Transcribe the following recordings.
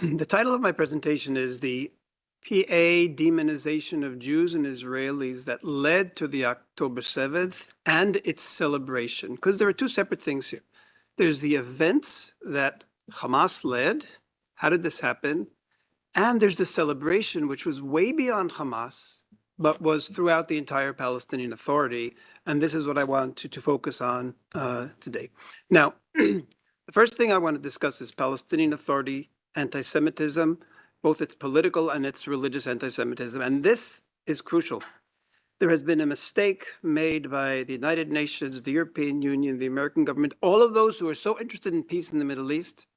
The title of my presentation is the PA demonization of Jews and Israelis that led to the October 7th and its celebration. Because there are two separate things here. There's the events that Hamas led. How did this happen? And there's the celebration, which was way beyond Hamas, but was throughout the entire Palestinian Authority. And this is what I want to focus on today. Now, the first thing I want to discuss is Palestinian Authority anti-Semitism, both its political and its religious anti-Semitism. And this is crucial. There has been a mistake made by the United Nations, the European Union, the American government, all of those who are so interested in peace in the Middle East,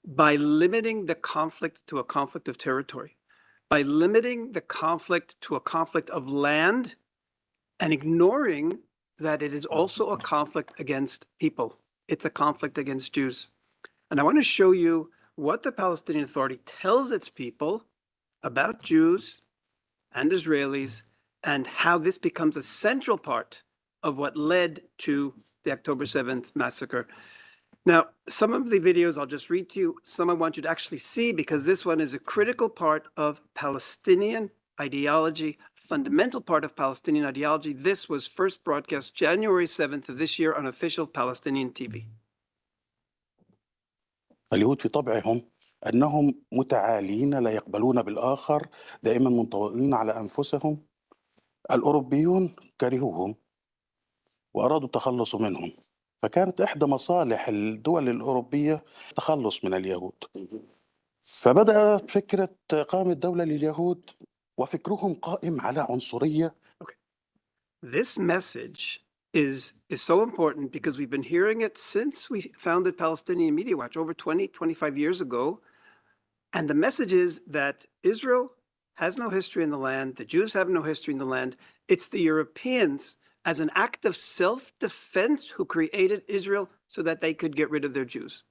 by limiting the conflict to a conflict of territory, by limiting the conflict to a conflict of land, and ignoring that it is also a conflict against people. It's a conflict against Jews. And I want to show you what the Palestinian Authority tells its people about Jews and Israelis, and how this becomes a central part of what led to the October 7th massacre. Now, some of the videos I'll just read to you, some I want you to actually see, because this one is a critical part of Palestinian ideology, fundamental part of Palestinian ideology. This was first broadcast January 7th of this year on official Palestinian TV. اليهود في طبعهم أنهم متعالين لا يقبلون بالآخر، دائما منطوئين على أنفسهم. الأوروبيون كرهوهم وأرادوا التخلص منهم، فكانت إحدى مصالح الدول الأوروبية التخلص من اليهود. فبدأت فكرة إقامة دولة لليهود، وفكرهم قائم على عنصرية. Okay. This message is so important because we've been hearing it since we founded Palestinian Media Watch over 20, 25 years ago. And the message is that Israel has no history in the land. The Jews have no history in the land. It's the Europeans, as an act of self-defense, who created Israel so that they could get rid of their Jews.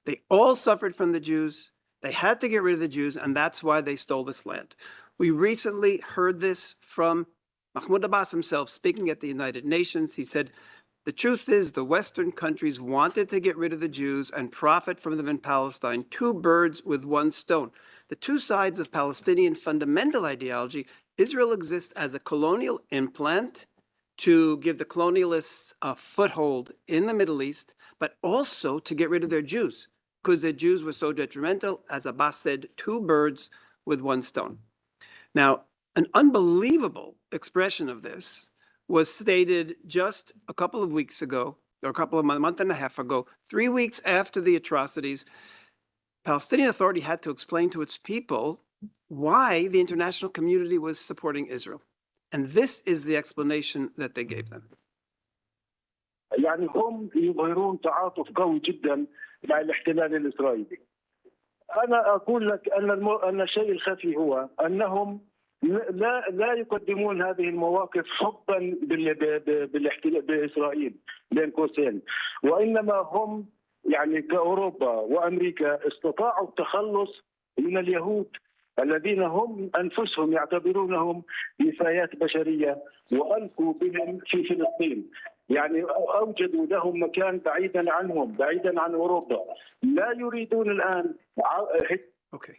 They all suffered from the Jews. They had to get rid of the Jews, and that's why they stole this land. We recently heard this from Mahmoud Abbas himself speaking at the United Nations. He said, the truth is the Western countries wanted to get rid of the Jews and profit from them in Palestine, two birds with one stone. The two sides of Palestinian fundamental ideology, Israel exists as a colonial implant to give the colonialists a foothold in the Middle East, but also to get rid of their Jews, because the Jews were so detrimental, as Abbas said, two birds with one stone. Now, an unbelievable expression of this was stated just a couple of weeks ago, or a month and a half ago, 3 weeks after the atrocities. Palestinian Authority had to explain to its people why the international community was supporting Israel. And this is the explanation that they gave them. يعني هم يظهرون تعاطف قوي جدا مع الاحتلال الإسرائيلي. أنا أقول لك أن الشيء الخفي هو أنهم لا يقدمون هذه المواقف حبا بالاحتلال بإسرائيل بين قوسين، وإنما هم يعني كأوروبا وأمريكا استطاعوا التخلص من اليهود الذين هم أنفسهم يعتبرونهم نفايات بشرية، وألقوا بهم في فلسطين. يعني أوجدوا لهم مكان بعيدا عنهم، بعيدا عن أوروبا. لا يريدون الآن. Okay.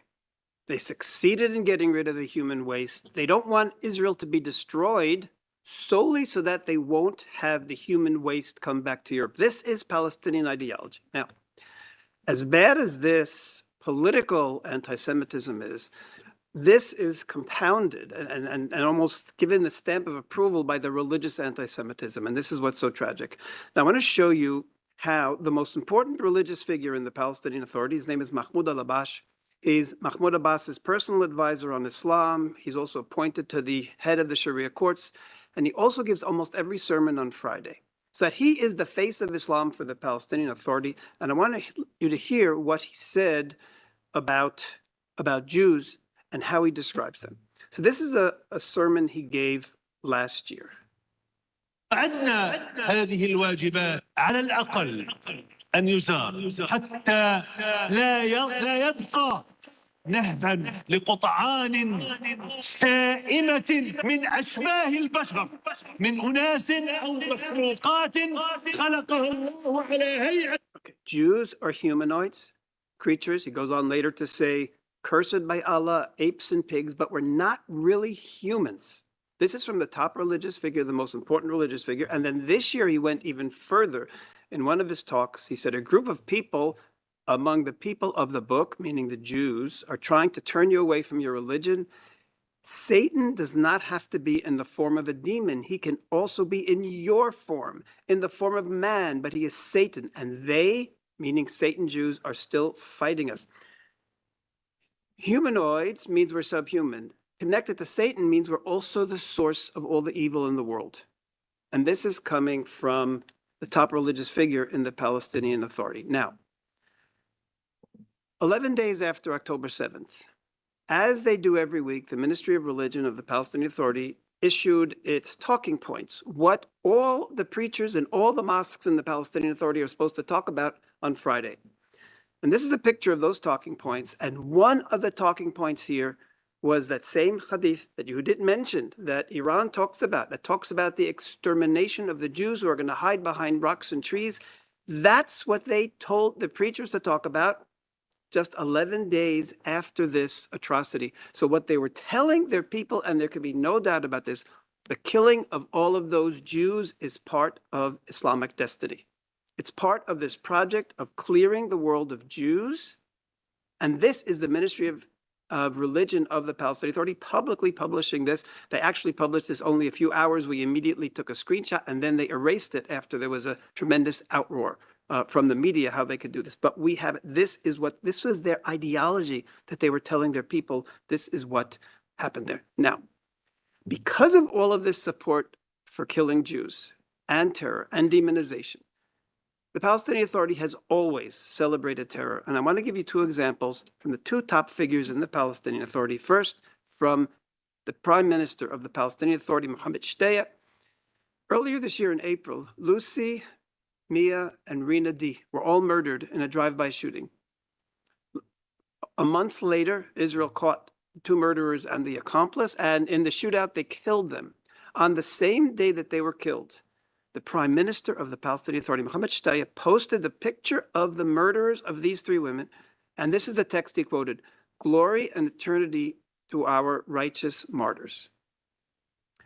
They succeeded in getting rid of the human waste. They don't want Israel to be destroyed solely so that they won't have the human waste come back to Europe. This is Palestinian ideology. Now, as bad as this political anti-Semitism is, this is compounded and almost given the stamp of approval by the religious anti-Semitism. And this is what's so tragic. Now, I want to show you how the most important religious figure in the Palestinian Authority, his name is Mahmoud al-Abbas, is Mahmoud Abbas's personal advisor on Islam. He's also appointed to the head of the Sharia courts. And he also gives almost every sermon on Friday. So that he is the face of Islam for the Palestinian Authority. And I want you to hear what he said about Jews and how he describes them. So this is a sermon he gave last year. عندنا هذه الواجبات على الأقل أن يزار حتى لا يبقى نهبا لقطعان سائمة من أشباه البشر، من أناس أو مخلوقات خلقهم الله على هيئة. Jews are humanoids creatures. He goes on later to say, cursed by Allah, apes and pigs, but we're not really humans. This is from the top religious figure, the most important religious figure. And then this year he went even further. In one of his talks, he said, a group of people among the people of the book, meaning the Jews, are trying to turn you away from your religion. Satan does not have to be in the form of a demon. He can also be in your form, in the form of man, but he is Satan. And they, meaning Satan Jews, are still fighting us. Humanoids means we're subhuman. Connected to Satan means we're also the source of all the evil in the world. And this is coming from the top religious figure in the Palestinian Authority. Now, 11 days after October 7th, as they do every week, the Ministry of Religion of the Palestinian Authority issued its talking points, what all the preachers and all the mosques in the Palestinian Authority are supposed to talk about on Friday. And this is a picture of those talking points. And one of the talking points here was that same hadith that you didn't mention, that Iran talks about, that talks about the extermination of the Jews who are going to hide behind rocks and trees. That's what they told the preachers to talk about just 11 days after this atrocity. So what they were telling their people, and there could be no doubt about this, the killing of all of those Jews is part of Islamic destiny. It's part of this project of clearing the world of Jews. And this is the Ministry of Religion of the Palestinian Authority publicly publishing this. They actually published this only a few hours. We immediately took a screenshot and then they erased it after there was a tremendous outroar from the media how they could do this. But we have, this was their ideology that they were telling their people. This is what happened there. Now, because of all of this support for killing Jews and terror and demonization, the Palestinian Authority has always celebrated terror. And I want to give you two examples from the two top figures in the Palestinian Authority. First, from the Prime Minister of the Palestinian Authority, Mohammed Shtaya. Earlier this year in April, Lucy, Mia, and Rina D were all murdered in a drive-by shooting. A month later, Israel caught two murderers and the accomplice, and in the shootout, they killed them. On the same day that they were killed, the Prime Minister of the Palestinian Authority, Mohammed Shtaya, posted the picture of the murderers of these three women, and this is the text he quoted, "Glory and eternity to our righteous martyrs."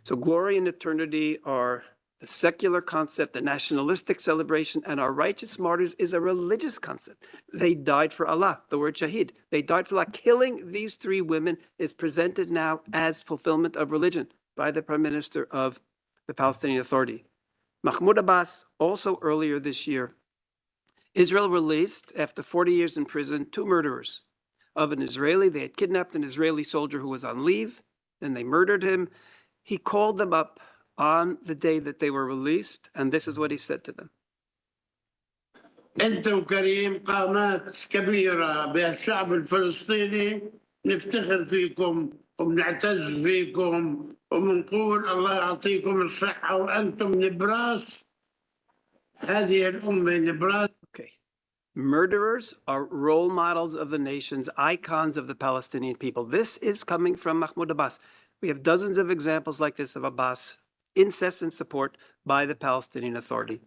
So glory and eternity are the secular concept, the nationalistic celebration, and our righteous martyrs is a religious concept. They died for Allah, the word shaheed. They died for Allah. Killing these three women is presented now as fulfillment of religion by the Prime Minister of the Palestinian Authority. Mahmoud Abbas, also earlier this year, Israel released, after 40 years in prison, two murderers of an Israeli. They had kidnapped an Israeli soldier who was on leave, and they murdered him. He called them up on the day that they were released, and this is what he said to them. أنت وكريم قامات كبيرة بالشعب الفلسطيني، نفتخر فيكم وبنعتز فيكم وبنقول الله يعطيكم الصحة وأنتم نبراس هذه الأمة نبراس. Okay. Murderers are role models of the nations, icons of the Palestinian people. This is coming from Mahmoud Abbas. We have dozens of examples like this of Abbas, incessant support by the Palestinian Authority.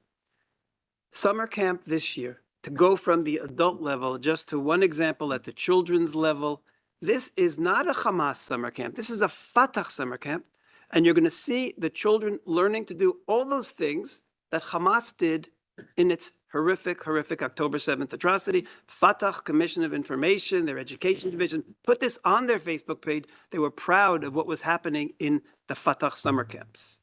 Summer camp this year, to go from the adult level just to one example at the children's level. This is not a Hamas summer camp. This is a Fatah summer camp. And you're going to see the children learning to do all those things that Hamas did in its horrific October 7th atrocity. Fatah Commission of Information, their education division, put this on their Facebook page. They were proud of what was happening in the Fatah summer camps.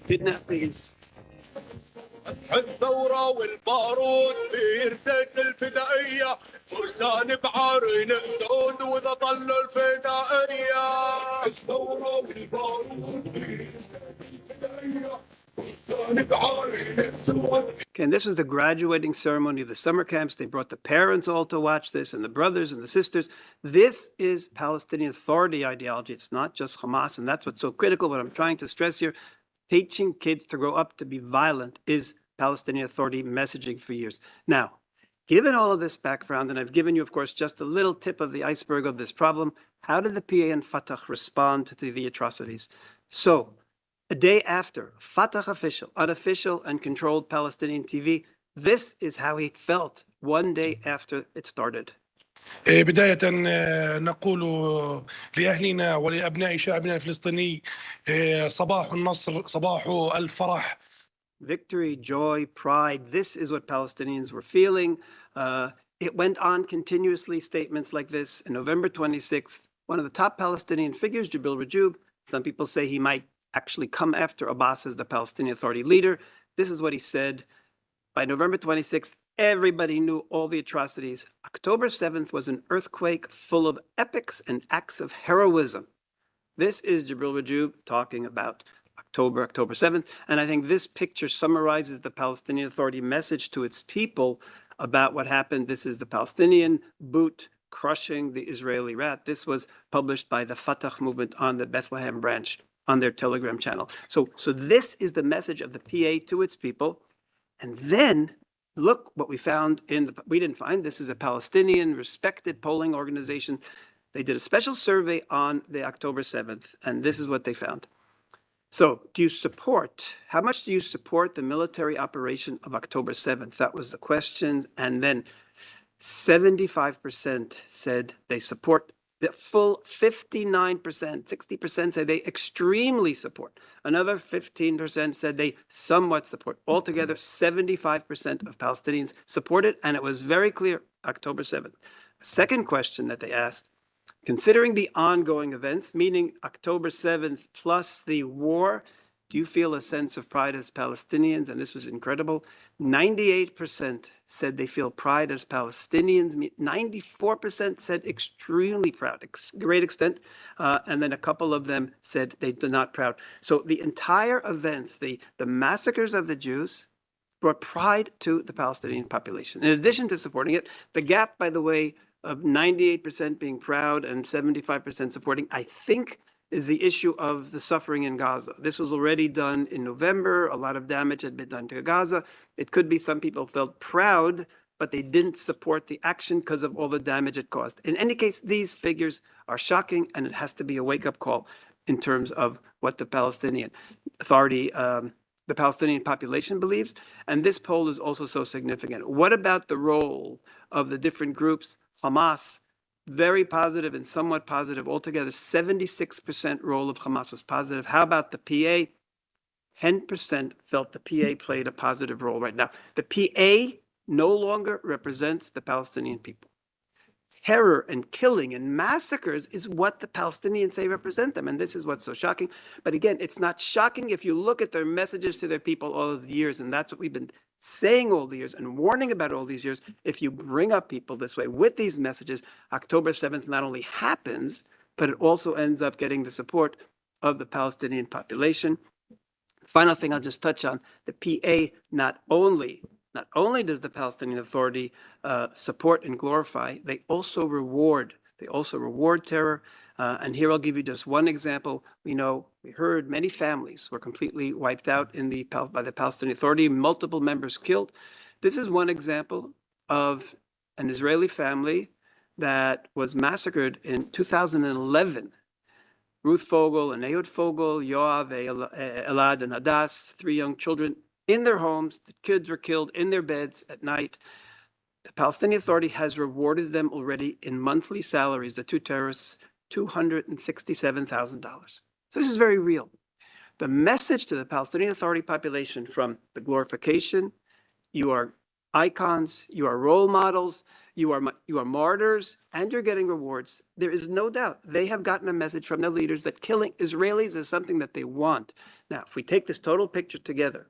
Kidnappings. الثورة والبارود بيرتد الفدائية، سلطان بعارين أسود وإذا ضلوا الفدائية. الثورة والبارود بيرتد الفدائية، سلطان بعارين أسود. Okay, and this was the graduating ceremony of the summer camps. They brought the parents all to watch this, and the brothers and the sisters. This is Palestinian Authority ideology. It's not just Hamas, and that's what's so critical. What I'm trying to stress here, teaching kids to grow up to be violent is Palestinian Authority messaging for years. Now, Given all of this background, and I've given you, of course, just a little tip of the iceberg of this problem, how did the PA and Fatah respond to the atrocities? So, a day after, Fatah official, unofficial, and controlled Palestinian TV, this is how he felt one day after it started. بداية نقول لأهلنا ولأبناء شعبنا الفلسطيني صباح النصر صباح الفرح. Victory, joy, pride. This is what Palestinians were feeling. It went on continuously, statements like this. On November 26th, one of the top Palestinian figures, Jibril Rajoub, some people say he might actually come after Abbas as the Palestinian Authority leader. This is what he said. By November 26th, everybody knew all the atrocities. October 7th was an earthquake full of epics and acts of heroism. This is Jibril Rajoub talking about October 7th. And I think this picture summarizes the Palestinian Authority message to its people about what happened. This is the Palestinian boot crushing the Israeli rat. This was published by the Fatah movement on the Bethlehem branch on their Telegram channel. So this is the message of the PA to its people. And then look what we found we didn't find, this is a Palestinian respected polling organization. They did a special survey on the October 7th, and this is what they found. So how much do you support the military operation of October 7th? That was the question. And then 75% said they support. The full 59%, 60% say they extremely support. Another 15% said they somewhat support. Altogether, 75% of Palestinians supported, and it was very clear, October 7th. The second question that they asked, considering the ongoing events, meaning October 7th plus the war, do you feel a sense of pride as Palestinians? And this was incredible. 98% said they feel pride as Palestinians. 94% said extremely proud, great extent. And then a couple of them said they do not proud. So the entire events, the massacres of the Jews, brought pride to the Palestinian population. In addition to supporting it, the gap, by the way, of 98% being proud and 75% supporting, I think, is the issue of the suffering in Gaza. This was already done in November. A lot of damage had been done to Gaza. It could be some people felt proud, but they didn't support the action because of all the damage it caused. In any case, these figures are shocking, and it has to be a wake-up call in terms of what the Palestinian Authority, the Palestinian population believes. And this poll is also so significant. What about the role of the different groups? Hamas, very positive and somewhat positive. Altogether, 76% role of Hamas was positive. How about the PA? 10% felt the PA played a positive role right now. The PA no longer represents the Palestinian people. Terror and killing and massacres is what the Palestinians say represent them. And this is what's so shocking. But again, it's not shocking if you look at their messages to their people all of the years. And that's what we've been saying all the years and warning about all these years. If you bring up people this way with these messages, October 7th not only happens, but it also ends up getting the support of the Palestinian population. Final thing I'll just touch on, the PA not only does the Palestinian Authority support and glorify, they also reward. They also reward terror. And here I'll give you just one example. We heard many families were completely wiped out by the Palestinian Authority, multiple members killed. This is one example of an Israeli family that was massacred in 2011. Ruth Fogel and Ehud Fogel, Yoav, Elad, and Hadass, 3 young children in their homes. The kids were killed in their beds at night. The Palestinian Authority has rewarded them already in monthly salaries, the 2 terrorists, $267,000. So this is very real. The message to the Palestinian Authority population from the glorification, you are icons, you are role models, you are martyrs, and you're getting rewards. There is no doubt they have gotten a message from their leaders that killing Israelis is something that they want. Now, if we take this total picture together,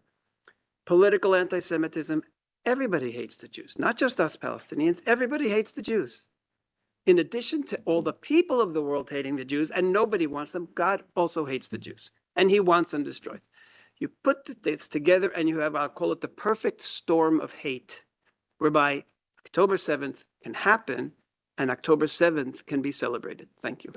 political anti-Semitism, everybody hates the Jews, not just us Palestinians, everybody hates the Jews. In addition to all the people of the world hating the Jews, and nobody wants them, God also hates the Jews, and he wants them destroyed. You put this together and you have, I'll call it the perfect storm of hate, whereby October 7th can happen and October 7th can be celebrated. Thank you.